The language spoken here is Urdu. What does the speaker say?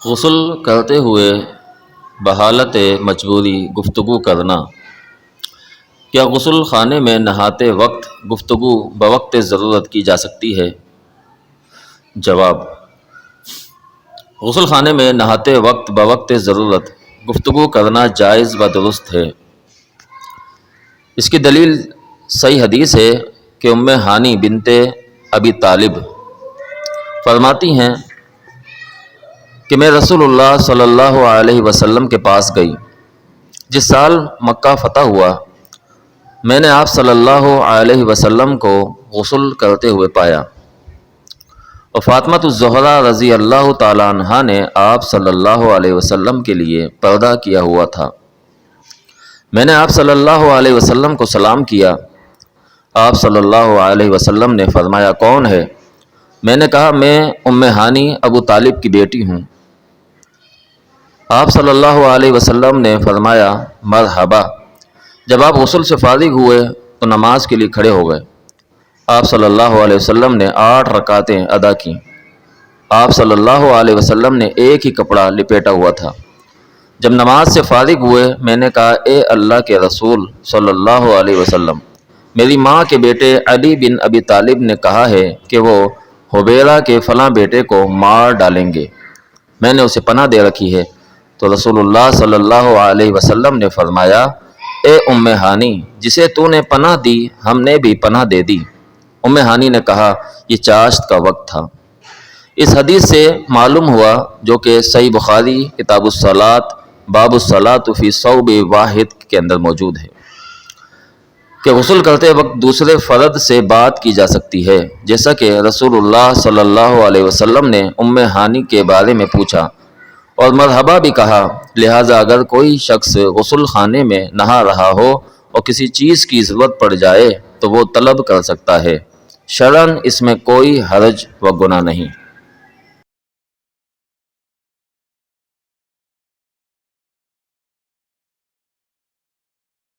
غسل کرتے ہوئے بحالت مجبوری گفتگو کرنا۔ کیا غسل خانے میں نہاتے وقت گفتگو بوقت ضرورت کی جا سکتی ہے؟ جواب: غسل خانے میں نہاتے وقت بوقت ضرورت گفتگو کرنا جائز و درست ہے۔ اس کی دلیل صحیح حدیث ہے کہ ام ہانی بنت ابی طالب فرماتی ہیں کہ میں رسول اللہ صلی اللہ علیہ وسلم کے پاس گئی۔ جس سال مکہ فتح ہوا، میں نے آپ صلی اللہ علیہ وسلم کو غسل کرتے ہوئے پایا، اور فاطمہ الزہرا رضی اللہ تعالی عنہا نے آپ صلی اللہ علیہ وسلم کے لیے پردہ کیا ہوا تھا۔ میں نے آپ صلی اللہ علیہ وسلم کو سلام کیا۔ آپ صلی اللہ علیہ وسلم نے فرمایا، کون ہے؟ میں نے کہا، میں ام ہانی ابو طالب کی بیٹی ہوں۔ آپ صلی اللہ علیہ وسلم نے فرمایا، مرحبا۔ جب آپ غسل سے فارغ ہوئے تو نماز کے لیے کھڑے ہو گئے۔ آپ صلی اللہ علیہ وسلم نے 8 رکعتیں ادا کیں۔ آپ صلی اللہ علیہ وسلم نے ایک ہی کپڑا لپیٹا ہوا تھا۔ جب نماز سے فارغ ہوئے، میں نے کہا، اے اللہ کے رسول صلی اللہ علیہ وسلم، میری ماں کے بیٹے علی بن ابی طالب نے کہا ہے کہ وہ حبیرہ کے فلاں بیٹے کو مار ڈالیں گے، میں نے اسے پناہ دے رکھی ہے۔ تو رسول اللہ صلی اللہ علیہ وسلم نے فرمایا، اے ام ہانی، جسے تو نے پناہ دی، ہم نے بھی پناہ دے دی۔ ام ہانی نے کہا، یہ چاشت کا وقت تھا۔ اس حدیث سے معلوم ہوا، جو کہ صحیح بخاری کتاب الصلاۃ باب الصلاۃ فی ثوب واحد کے اندر موجود ہے، کہ غسل کرتے وقت دوسرے فرد سے بات کی جا سکتی ہے، جیسا کہ رسول اللہ صلی اللہ علیہ وسلم نے ام ہانی کے بارے میں پوچھا اور مرحبا بھی کہا۔ لہٰذا اگر کوئی شخص غسل خانے میں نہا رہا ہو اور کسی چیز کی ضرورت پڑ جائے تو وہ طلب کر سکتا ہے۔ شرعاً اس میں کوئی حرج و گناہ نہیں۔